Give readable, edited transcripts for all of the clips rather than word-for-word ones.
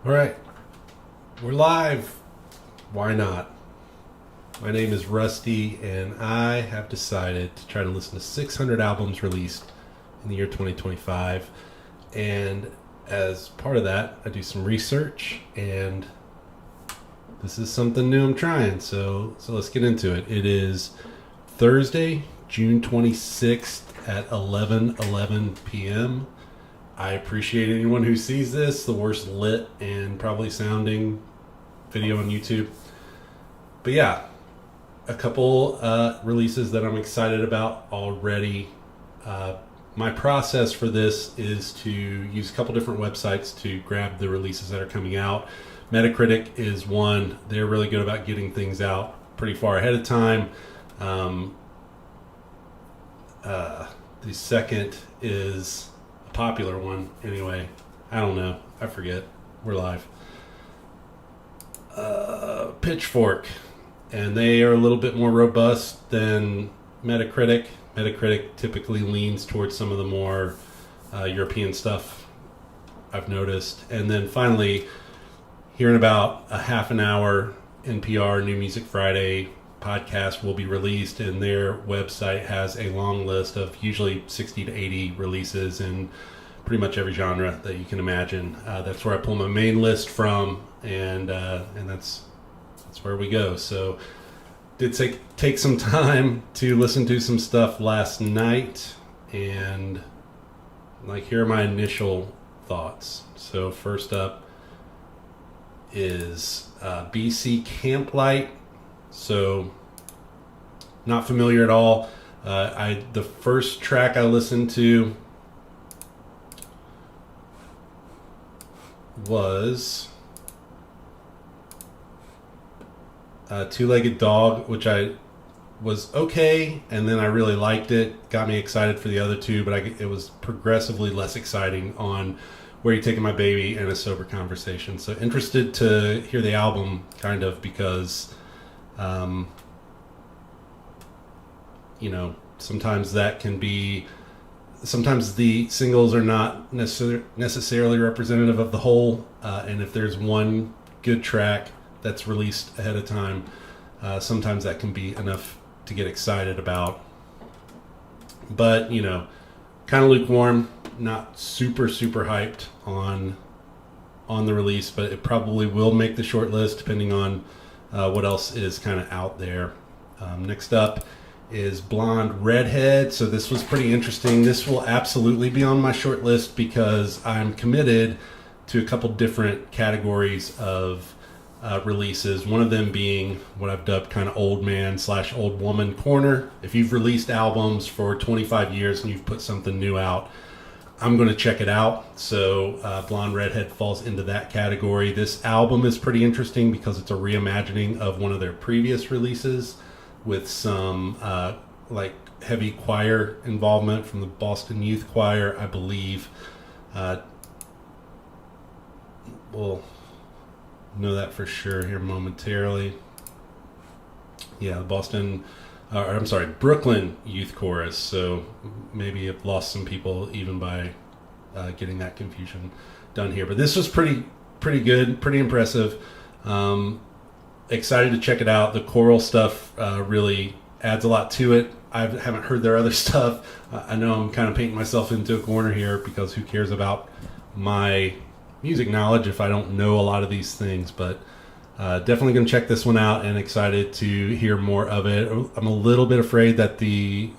All right, we're live. Why not? My name is Rusty, and I have decided to try to listen to 600 albums released in the year 2025. And as part of that, I do some research, and this is something new I'm trying. So let's get into it. It is Thursday, June 26th at 11:11 p.m. I appreciate anyone who sees this, the worst lit and probably sounding video on YouTube. But yeah, a couple releases that I'm excited about already. My process for this is to use a couple different websites to grab the releases that are coming out. Metacritic is one. They're really good about getting things out pretty far ahead of time. The second is a popular one. Anyway, I don't know. I forget. We're live. Pitchfork. And they are a little bit more robust than Metacritic. Metacritic typically leans towards some of the more European stuff, I've noticed. And then finally, here in about a half an hour, NPR New Music Friday podcast will be released, and their website has a long list of usually 60 to 80 releases in pretty much every genre that you can imagine. That's where I pull my main list from, and that's where we go. So did take some time to listen to some stuff last night, and here are my initial thoughts. So first up is BC Camplight. So not familiar at all. The first track I listened to was Two-Legged Dog, which I was okay, and then I really liked it. Got me excited for the other two, but it was progressively less exciting on Where You Taking My Baby and A Sober Conversation. So interested to hear the album, kind of, because sometimes that can be, sometimes the singles are not necessarily representative of the whole, and if there's one good track that's released ahead of time, sometimes that can be enough to get excited about. But kind of lukewarm, not super hyped on the release, but it probably will make the short list depending on what else is kind of out there. Next up is Blonde Redhead. So this was pretty interesting. This will absolutely be on my short list because I'm committed to a couple different categories of releases. One of them being what I've dubbed kind of old man / old woman corner. If you've released albums for 25 years and you've put something new out, I'm going to check it out. So Blonde Redhead falls into that category. This album is pretty interesting because it's a reimagining of one of their previous releases with some heavy choir involvement from the Boston Youth Choir, I believe. We'll know that for sure here momentarily. Yeah, Brooklyn Youth Chorus. So maybe I've lost some people even by getting that confusion done here. But this was pretty good, pretty impressive. Excited to check it out. The choral stuff really adds a lot to it. I haven't heard their other stuff. I know I'm kind of painting myself into a corner here because who cares about my music knowledge if I don't know a lot of these things, but definitely going to check this one out and excited to hear more of it. I'm a little bit afraid that the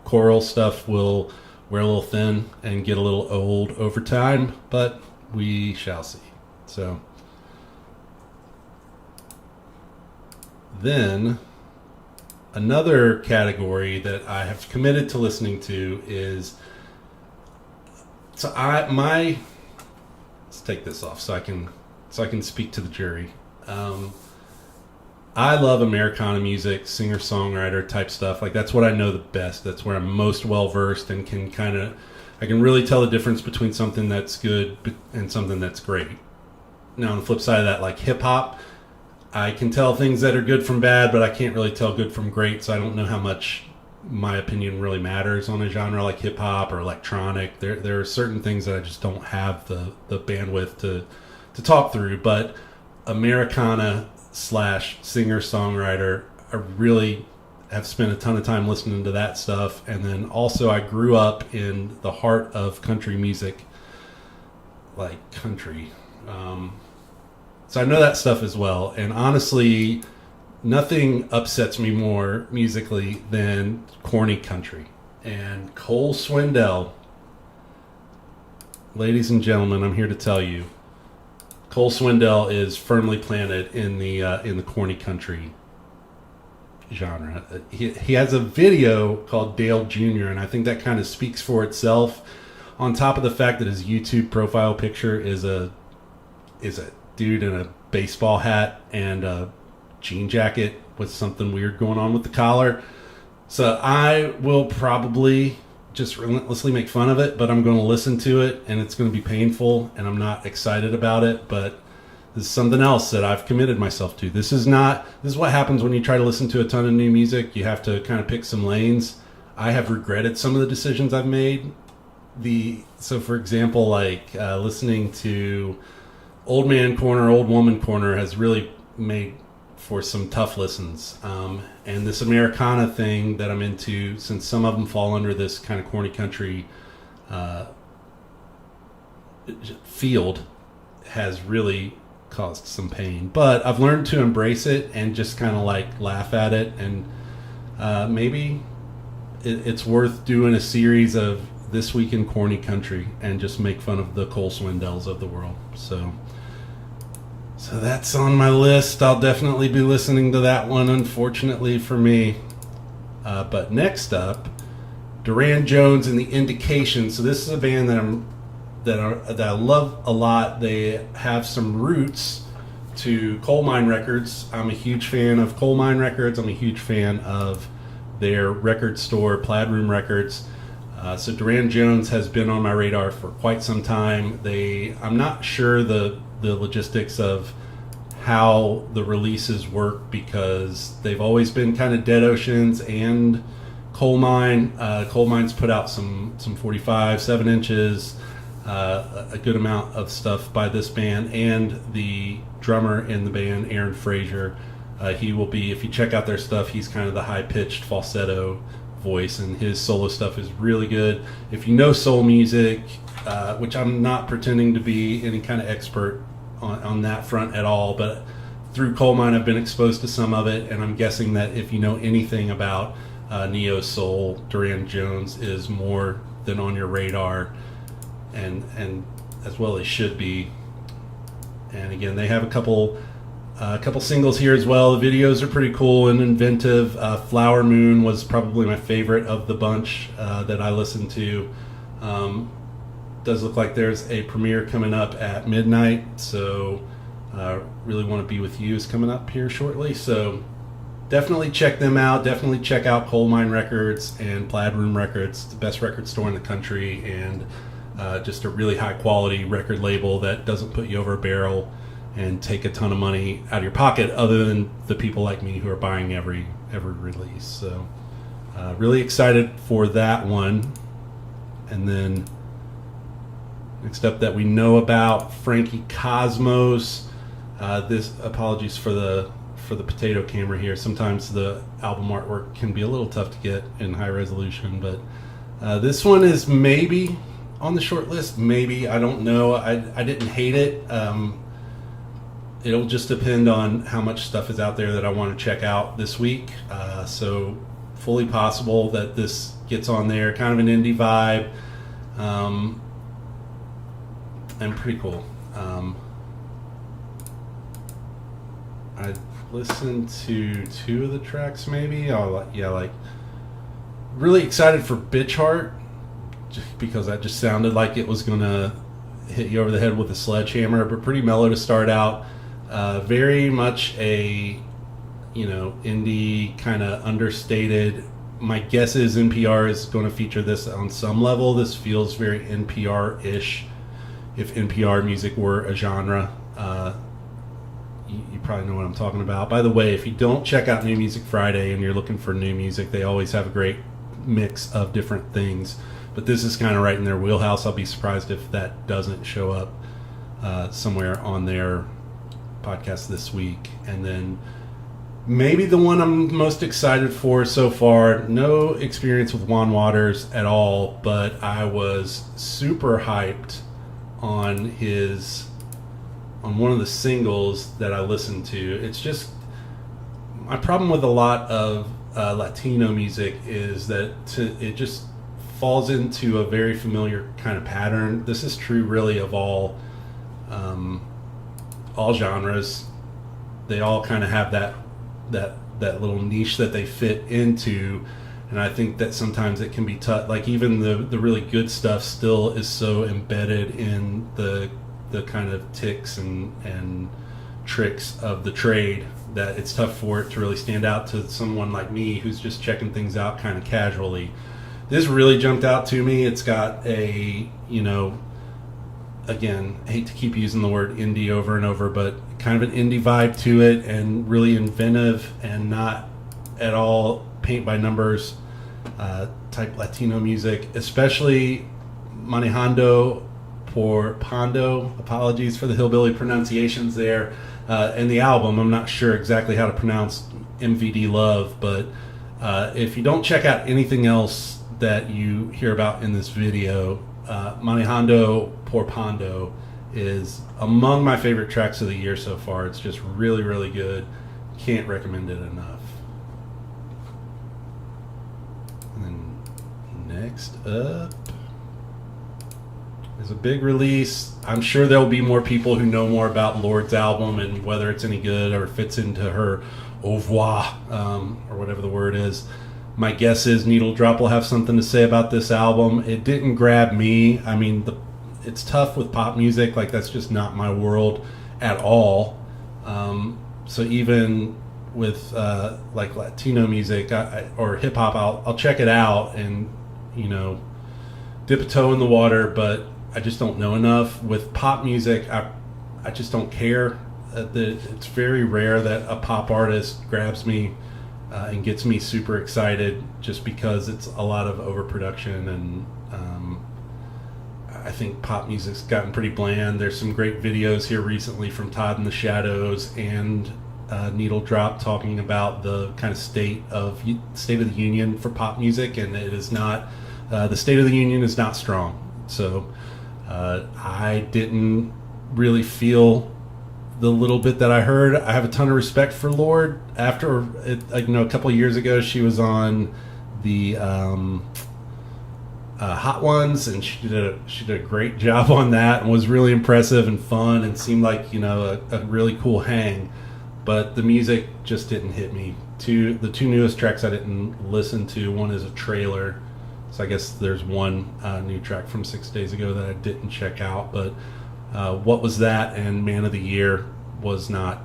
choral stuff will wear a little thin and get a little old over time, but we shall see. So then another category that I have committed to listening to is, let's take this off so I can speak to the jury. I love Americana music, singer-songwriter type stuff. That's what I know the best. That's where I'm most well-versed and I can really tell the difference between something that's good and something that's great. Now, on the flip side of that, hip-hop, I can tell things that are good from bad, but I can't really tell good from great, so I don't know how much my opinion really matters on a genre like hip-hop or electronic. There are certain things that I just don't have the bandwidth talk through, but Americana / singer-songwriter, I really have spent a ton of time listening to that stuff. And then also I grew up in the heart of country music, like country. So I know that stuff as well. And honestly, nothing upsets me more musically than corny country. And Cole Swindell, ladies and gentlemen, I'm here to tell you, Cole Swindell is firmly planted in the corny country genre. He has a video called Dale Jr., and I think that kind of speaks for itself. On top of the fact that his YouTube profile picture is a dude in a baseball hat and a jean jacket with something weird going on with the collar. So I will probably just relentlessly make fun of it, but I'm going to listen to it, and it's going to be painful, and I'm not excited about it, but this is something else that I've committed myself to. This is what happens when you try to listen to a ton of new music. You have to kind of pick some lanes. I have regretted some of the decisions I've made. So for example, like listening to Old Man Corner, Old Woman Corner has really made for some tough listens. And this Americana thing that I'm into, since some of them fall under this kind of corny country field, has really caused some pain. But I've learned to embrace it and just kind of like laugh at it. And maybe it's worth doing a series of This Week in Corny Country and just make fun of the Cole Swindells of the world. So that's on my list. I'll definitely be listening to that one, unfortunately for me. But next up, Durand Jones and the Indications. So this is a band that I love a lot. They have some roots to Coal Mine Records. I'm a huge fan of Coal Mine Records. I'm a huge fan of their record store, Plaid Room Records. So Durand Jones has been on my radar for quite some time. I'm not sure the logistics of how the releases work, because they've always been kind of Dead Oceans and Coal Mine. Coal Mine's put out some 45, 7 inches, a good amount of stuff by this band, and the drummer in the band, Aaron Frazier. He will be, if you check out their stuff, he's kind of the high-pitched falsetto voice, and his solo stuff is really good. If you know soul music, which I'm not pretending to be any kind of expert on that front at all, but through Coal Mine I've been exposed to some of it, and I'm guessing that if you know anything about neo soul, Durand Jones is more than on your radar, and as well as should be. And again, they have a couple singles here as well. The videos are pretty cool and inventive. Flower Moon was probably my favorite of the bunch that I listened to. Does look like there's a premiere coming up at midnight, so Really Want to Be With You is coming up here shortly, so definitely check them out. Definitely check out Coal Mine Records and Plaid Room Records, the best record store in the country, and just a really high quality record label that doesn't put you over a barrel and take a ton of money out of your pocket, other than the people like me who are buying every release. So really excited for that one. And then next up that we know about, Frankie Cosmos. Apologies for the potato camera here. Sometimes the album artwork can be a little tough to get in high resolution, but this one is maybe on the short list. Maybe, I don't know. I didn't hate it. It'll just depend on how much stuff is out there that I want to check out this week. So fully possible that this gets on there. Kind of an indie vibe. And pretty cool. I listened to 2 of the tracks maybe. Like really excited for Bitch Heart, just because that just sounded like it was gonna hit you over the head with a sledgehammer, but pretty mellow to start out. Very much a indie, kind of understated. My guess is NPR is going to feature this on some level. This feels very NPR-ish, if NPR music were a genre. You probably know what I'm talking about. By the way, if you don't check out New Music Friday and you're looking for new music, they always have a great mix of different things. But this is kind of right in their wheelhouse. I'll be surprised if that doesn't show up somewhere on their podcast this week. And then maybe the one I'm most excited for so far, no experience with Juan Wauters at all, but I was super hyped on one of the singles that I listened to. It's just, my problem with a lot of Latino music is that it just falls into a very familiar kind of pattern. This is true really of all genres. They all kind of have that little niche that they fit into, and I think that sometimes it can be tough. Like even the really good stuff still is so embedded in the kind of ticks and tricks of the trade that it's tough for it to really stand out to someone like me who's just checking things out kind of casually. This really jumped out to me. It's got a, again, I hate to keep using the word indie over and over, but kind of an indie vibe to it, and really inventive and not at all paint by numbers type Latino music, especially Manejando por Pondo. Apologies for the hillbilly pronunciations there. And the album, I'm not sure exactly how to pronounce MVD Love, but if you don't check out anything else that you hear about in this video, Manejando por Pondo is among my favorite tracks of the year so far. It's just really, really good. Can't recommend it enough. And then next up is a big release. I'm sure there'll be more people who know more about Lorde's album and whether it's any good or fits into her au revoir, or whatever the word is. My guess is Needle Drop will have something to say about this album. It didn't grab me. I mean, it's tough with pop music. Like, that's just not my world at all. So even with like Latino music or hip hop, I'll check it out and dip a toe in the water. But I just don't know enough. With pop music, I just don't care. It's very rare that a pop artist grabs me and gets me super excited, just because it's a lot of overproduction, and I think pop music's gotten pretty bland. There's some great videos here recently from Todd in the Shadows and Needle Drop talking about the kind of state of the union for pop music, and it is not the state of the union is not strong. So I didn't really feel the little bit that I heard. I have a ton of respect for Lorde. After a couple of years ago, she was on the Hot Ones, and she did a great job on that, and was really impressive and fun, and seemed like a really cool hang. But the music just didn't hit me. The two newest tracks I didn't listen to. One is a trailer, so I guess there's one new track from 6 days ago that I didn't check out. But What Was That and Man of the Year was not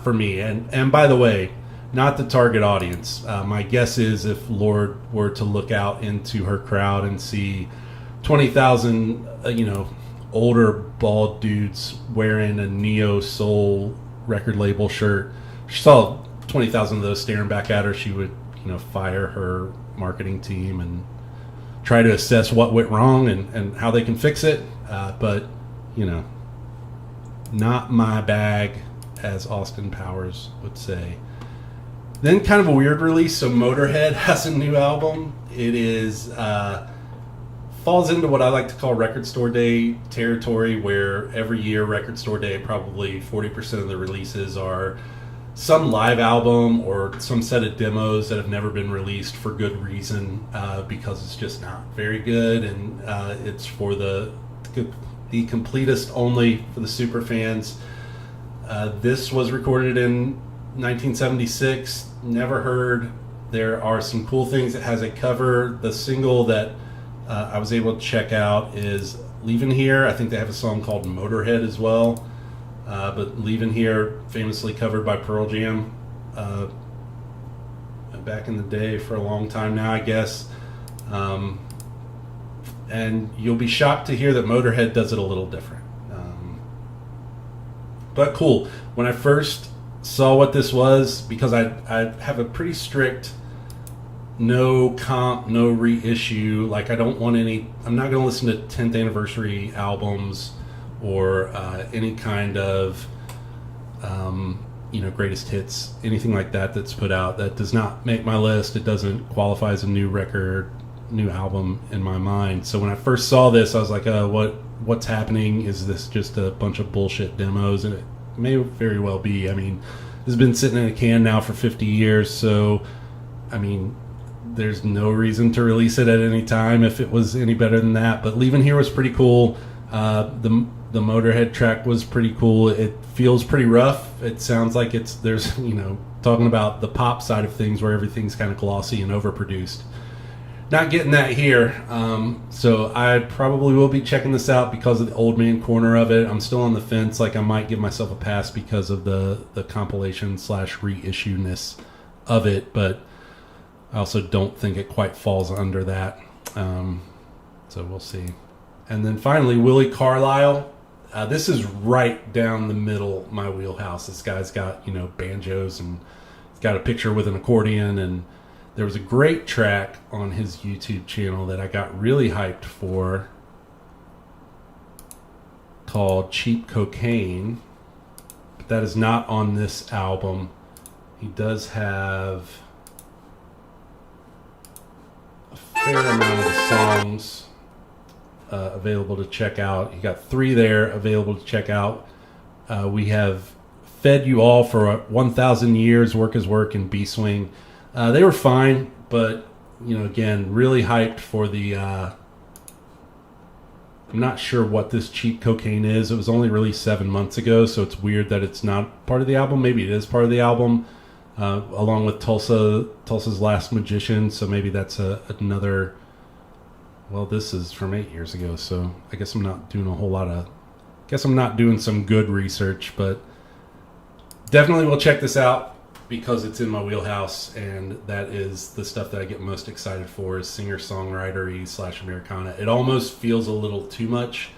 for me. And by the way, not the target audience. My guess is if Lorde were to look out into her crowd and see 20,000, older bald dudes wearing a neo soul record label shirt, she saw 20,000 of those staring back at her, she would, fire her marketing team and try to assess what went wrong and how they can fix it. But, not my bag, as Austin Powers would say. Then kind of a weird release. So Motorhead has a new album. It is falls into what I like to call Record Store Day territory, where every year Record Store Day, probably 40% of the releases are some live album or some set of demos that have never been released for good reason, because it's just not very good, and it's for the completist only, for the super fans. This was recorded in 1976. Never heard. There are some cool things. It has a cover. The single that I was able to check out is Leavin' Here. I think they have a song called Motorhead as well. But Leavin' Here, famously covered by Pearl Jam back in the day, for a long time now, I guess. And you'll be shocked to hear that Motorhead does it a little different. But cool. When I first saw what this was, because I have a pretty strict no comp, no reissue. Like, I don't want any. I'm not going to listen to 10th anniversary albums or any kind of greatest hits, anything like that that's put out. That does not make my list. It doesn't qualify as a new record, new album in my mind. So when I first saw this, I was like, what's happening? Is this just a bunch of bullshit demos? And it may very well be. I mean, this has been sitting in a can now for 50 years, so I mean, there's no reason to release it at any time if it was any better than that. But Leaving Here was pretty cool. The Motorhead track was pretty cool. It feels pretty rough. It sounds like there's talking about the pop side of things where everything's kind of glossy and overproduced. Not getting that here. So I probably will be checking this out because of the old man corner of it. I'm still on the fence. Like, I might give myself a pass because of the compilation / reissue-ness of it, but I also don't think it quite falls under that. So we'll see. And then finally, Willi Carlisle. This is right down the middle my wheelhouse. This guy's got, banjos, and he's got a picture with an accordion. And there was a great track on his YouTube channel that I got really hyped for called Cheap Cocaine. But that is not on this album. He does have a fair amount of the songs available to check out. You got 3 there available to check out. We have Fed You All for 1,000 Years, Work is Work, and B-Swing. They were fine, but again, really hyped for the I'm not sure what this Cheap Cocaine is. It was only released 7 months ago, so it's weird that it's not part of the album. Maybe it is part of the album, along with Tulsa's Last Magician, so maybe that's another. Well, this is from 8 years ago, so I guess I'm not doing some good research, but definitely will check this out because it's in my wheelhouse, and that is the stuff that I get most excited for, is singer-songwriter-y / Americana. It almost feels a little too much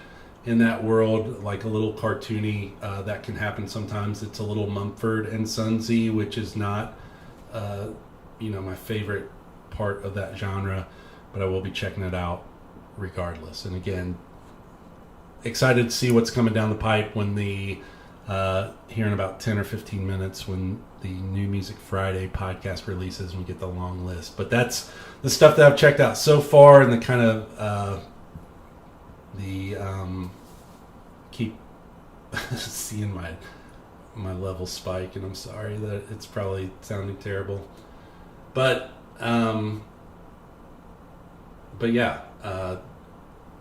in that world, like a little cartoony. That can happen sometimes. It's a little Mumford and Sonsy, which is not, my favorite part of that genre. But I will be checking it out regardless. And again, excited to see what's coming down the pipe when here in about 10 or 15 minutes when the New Music Friday podcast releases and we get the long list. But that's the stuff that I've checked out so far, and the kind of keep seeing my level spike, and I'm sorry that it's probably sounding terrible. But yeah,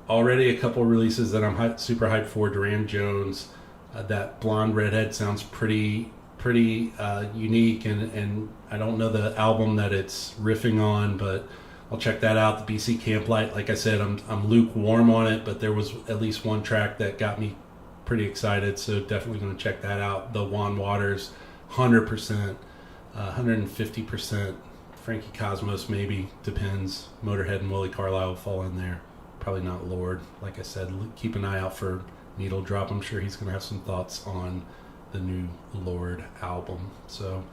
already a couple releases that I'm super hyped for. Durand Jones, that blonde redhead sounds pretty unique, and I don't know the album that it's riffing on, but I'll check that out. The BC Camplight, like I said, I'm lukewarm on it, but there was at least one track that got me pretty excited, so definitely going to check that out. The Juan Wauters, 100%, 150%. Frankie Cosmos, maybe, depends. Motorhead and Willi Carlisle will fall in there. Probably not Lorde. Like I said, keep an eye out for Needle Drop. I'm sure he's going to have some thoughts on the new Lorde album. So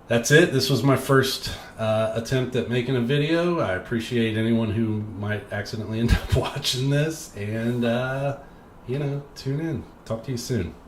that's it. This was my first attempt at making a video. I appreciate anyone who might accidentally end up watching this. And, tune in. Talk to you soon.